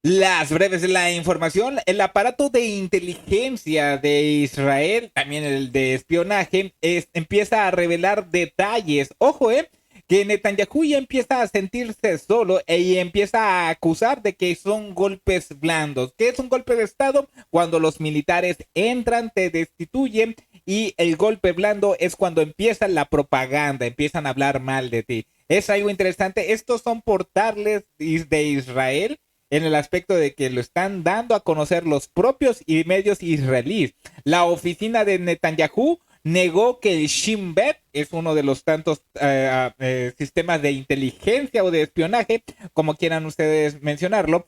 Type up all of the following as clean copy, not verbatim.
Las breves de la información, el aparato de inteligencia de Israel, también el de espionaje, empieza a revelar detalles. Ojo, que Netanyahu ya empieza a sentirse solo y empieza a acusar de que son golpes blandos. ¿Qué es un golpe de Estado? Cuando los militares entran, te destituyen, y el golpe blando es cuando empieza la propaganda, empiezan a hablar mal de ti. Es algo interesante. Estos son portales de Israel en el aspecto de que lo están dando a conocer los propios y medios israelíes. La oficina de Netanyahu negó que el Shin Bet es uno de los tantos sistemas de inteligencia o de espionaje, como quieran ustedes mencionarlo,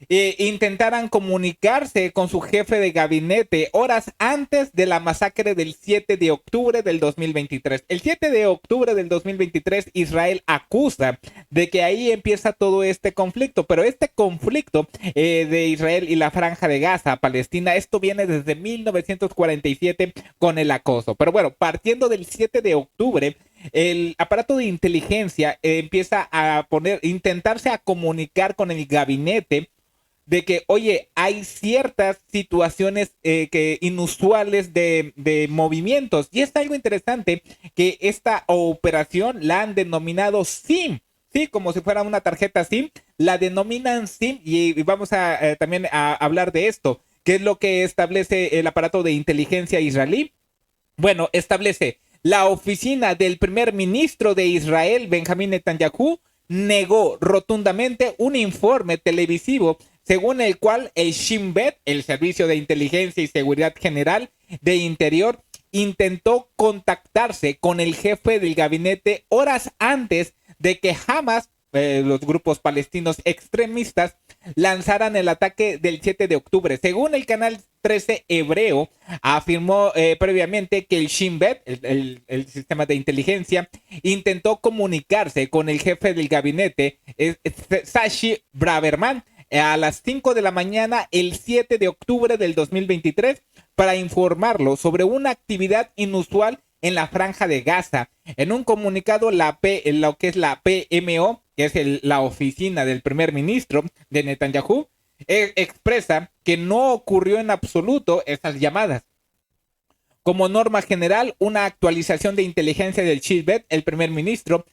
intentaran comunicarse con su jefe de gabinete horas antes de la masacre del 7 de octubre del 2023. El 7 de octubre del 2023, Israel acusa de que ahí empieza todo este conflicto, pero este conflicto de Israel y la franja de Gaza, Palestina, esto viene desde 1947 con el acoso. Pero bueno, partiendo del 7 de octubre, el aparato de inteligencia empieza a intentarse a comunicar con el gabinete de que, oye, hay ciertas situaciones inusuales de movimientos. Y es algo interesante que esta operación la han denominado SIM. Sí, como si fuera una tarjeta SIM, la denominan SIM y vamos a también a hablar de esto. ¿Qué es lo que establece el aparato de inteligencia israelí? Bueno, establece la oficina del primer ministro de Israel, Benjamín Netanyahu, negó rotundamente un informe televisivo según el cual el Shin Bet, el Servicio de Inteligencia y Seguridad General de Interior, intentó contactarse con el jefe del gabinete horas antes de que Hamas, los grupos palestinos extremistas, lanzaran el ataque del 7 de octubre. Según el canal 13 hebreo, afirmó previamente que el Shin Bet, el sistema de inteligencia, intentó comunicarse con el jefe del gabinete, Sashi Braverman, a las 5 de la mañana el 7 de octubre del 2023 para informarlo sobre una actividad inusual en la franja de Gaza. En un comunicado, lo que es la PMO, que es la oficina del primer ministro de Netanyahu, expresa que no ocurrió en absoluto esas llamadas. Como norma general, una actualización de inteligencia del Shin el primer ministro,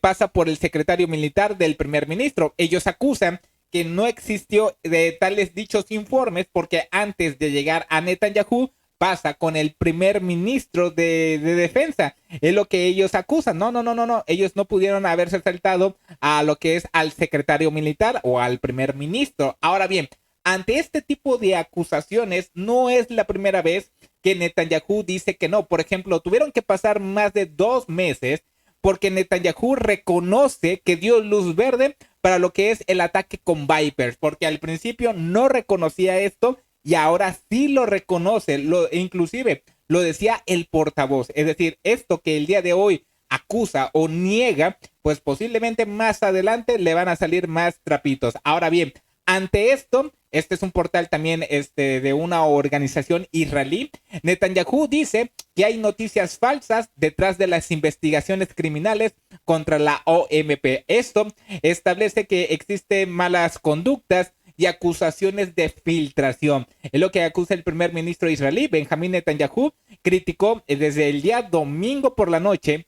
pasa por el secretario militar del primer ministro. Ellos acusan que no existió de tales dichos informes porque antes de llegar a Netanyahu pasa con el primer ministro de defensa. Es lo que ellos acusan. No, no, no, no, no. Ellos no pudieron haberse saltado a lo que es al secretario militar o al primer ministro. Ahora bien, ante este tipo de acusaciones, no es la primera vez que Netanyahu dice que no. Por ejemplo, tuvieron que pasar más de 2 meses porque Netanyahu reconoce que dio luz verde para lo que es el ataque con Vipers, porque al principio no reconocía esto y ahora sí lo reconoce, inclusive lo decía el portavoz, es decir, esto que el día de hoy acusa o niega, pues posiblemente más adelante le van a salir más trapitos. Ahora bien, ante esto, este es un portal también de una organización israelí. Netanyahu dice que hay noticias falsas detrás de las investigaciones criminales contra la OMP. Esto establece que existen malas conductas y acusaciones de filtración. Es lo que acusa el primer ministro israelí, Benjamín Netanyahu, criticó desde el día domingo por la noche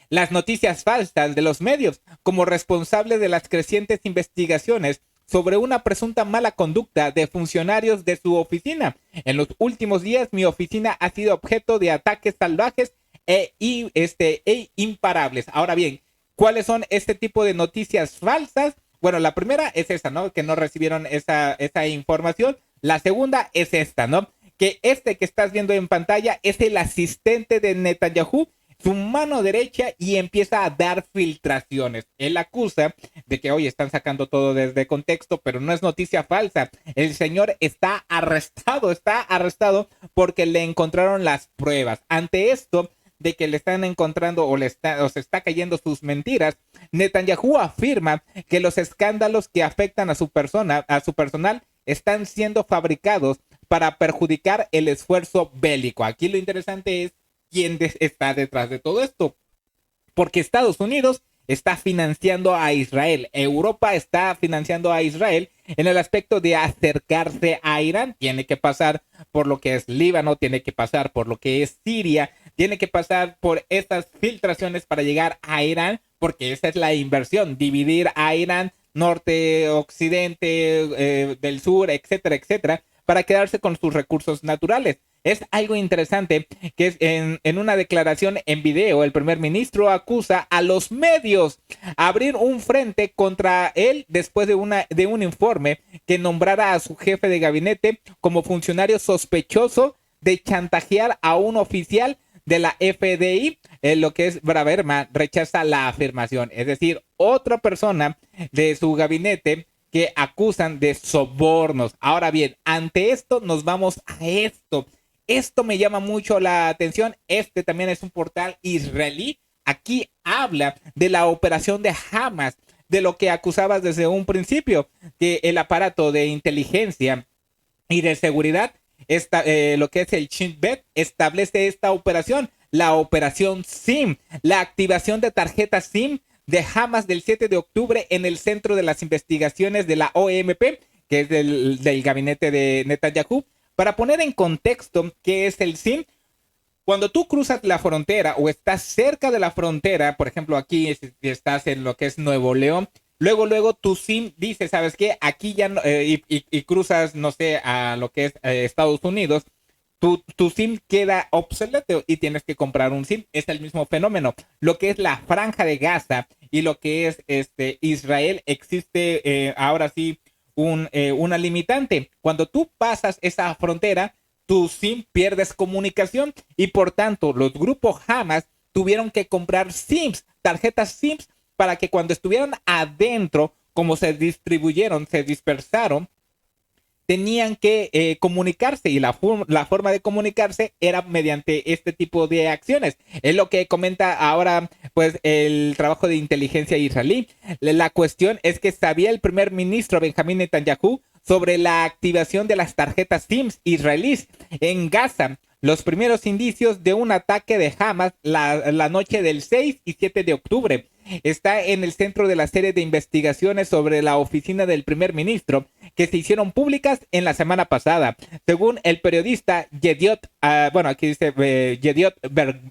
las noticias falsas de los medios como responsable de las crecientes investigaciones sobre una presunta mala conducta de funcionarios de su oficina. En los últimos días, mi oficina ha sido objeto de ataques salvajes e imparables. Ahora bien, ¿cuáles son este tipo de noticias falsas? Bueno, la primera es esa, ¿no? Que no recibieron esa información. La segunda es esta, ¿no? Que este que estás viendo en pantalla es el asistente de Netanyahu, su mano derecha, y empieza a dar filtraciones. Él acusa de que hoy están sacando todo desde contexto, pero no es noticia falsa. El señor está arrestado porque le encontraron las pruebas. Ante esto de que le están encontrando o se está cayendo sus mentiras, Netanyahu afirma que los escándalos que afectan a su personal, están siendo fabricados para perjudicar el esfuerzo bélico. Aquí lo interesante es quién está detrás de todo esto, porque Estados Unidos está financiando a Israel. Europa está financiando a Israel en el aspecto de acercarse a Irán. Tiene que pasar por lo que es Líbano, tiene que pasar por lo que es Siria, tiene que pasar por estas filtraciones para llegar a Irán, porque esa es la inversión, dividir a Irán norte, occidente, del sur, etcétera, etcétera, para quedarse con sus recursos naturales. Es algo interesante que es en una declaración en video, el primer ministro acusa a los medios a abrir un frente contra él después de un informe que nombrara a su jefe de gabinete como funcionario sospechoso de chantajear a un oficial de la FDI. Lo que es Braverman rechaza la afirmación, es decir, otra persona de su gabinete que acusan de sobornos. Ahora bien, ante esto nos vamos a esto. Esto me llama mucho la atención. Este también es un portal israelí. Aquí habla de la operación de Hamas, de lo que acusabas desde un principio, que el aparato de inteligencia y de seguridad, lo que es el Shin Bet, establece esta operación, la operación SIM, la activación de tarjetas SIM de Hamas del 7 de octubre en el centro de las investigaciones de la OMP, que es del gabinete de Netanyahu. Para poner en contexto qué es el SIM, cuando tú cruzas la frontera o estás cerca de la frontera, por ejemplo, aquí estás en lo que es Nuevo León, luego tu SIM dice, ¿sabes qué? Aquí ya no, y cruzas, no sé, a lo que es Estados Unidos, tu SIM queda obsoleto y tienes que comprar un SIM. Es el mismo fenómeno. Lo que es la franja de Gaza y lo que es Israel, existe ahora sí una limitante. Cuando tú pasas esa frontera, tu SIM pierdes comunicación y por tanto los grupos Hamas tuvieron que comprar SIMs, tarjetas SIMs, para que cuando estuvieran adentro, como se distribuyeron, se dispersaron, tenían que comunicarse y la forma de comunicarse era mediante este tipo de acciones. Es lo que comenta ahora pues el trabajo de inteligencia israelí. La cuestión es que sabía el primer ministro Benjamín Netanyahu sobre la activación de las tarjetas SIMs israelíes en Gaza. Los primeros indicios de un ataque de Hamas la noche del 6 y 7 de octubre. Está en el centro de la serie de investigaciones sobre la oficina del primer ministro que se hicieron públicas en la semana pasada. Según el periodista Yediot, aquí dice Yediot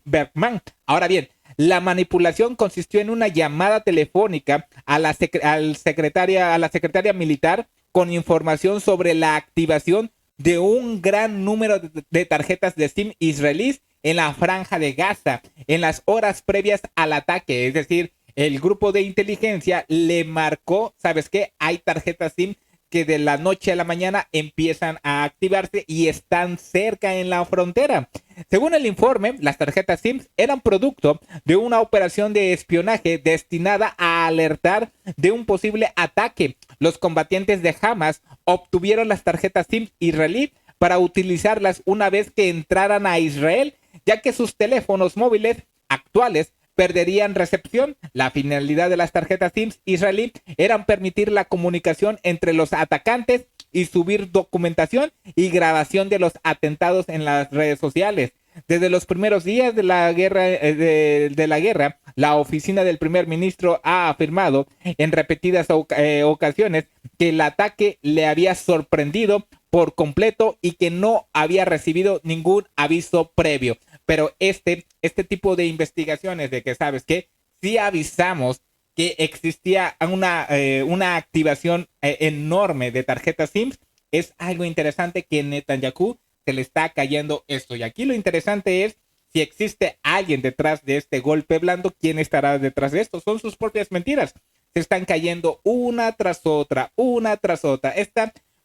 Bergman. Ahora bien, la manipulación consistió en una llamada telefónica a la secretaria militar con información sobre la activación de un gran número de tarjetas de SIM israelíes en la franja de Gaza en las horas previas al ataque. Es decir, el grupo de inteligencia le marcó, ¿sabes qué? Hay tarjetas SIM que de la noche a la mañana empiezan a activarse y están cerca en la frontera. Según el informe, las tarjetas SIM eran producto de una operación de espionaje destinada a alertar de un posible ataque. Los combatientes de Hamas obtuvieron las tarjetas SIM israelí para utilizarlas una vez que entraran a Israel, ya que sus teléfonos móviles actuales perderían recepción. La finalidad de las tarjetas SIM israelí era permitir la comunicación entre los atacantes y subir documentación y grabación de los atentados en las redes sociales. Desde los primeros días de la guerra, la oficina del primer ministro ha afirmado en repetidas ocasiones que el ataque le había sorprendido por completo y que no había recibido ningún aviso previo. Pero este tipo de investigaciones de que, ¿sabes qué? Sí avisamos que existía una activación enorme de tarjetas SIM, es algo interesante que Netanyahu se le está cayendo esto. Y aquí lo interesante es si existe alguien detrás de este golpe blando. ¿Quién estará detrás de esto? Son sus propias mentiras. Se están cayendo una tras otra, una tras otra.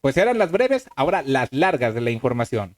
Pues eran las breves, ahora las largas de la información.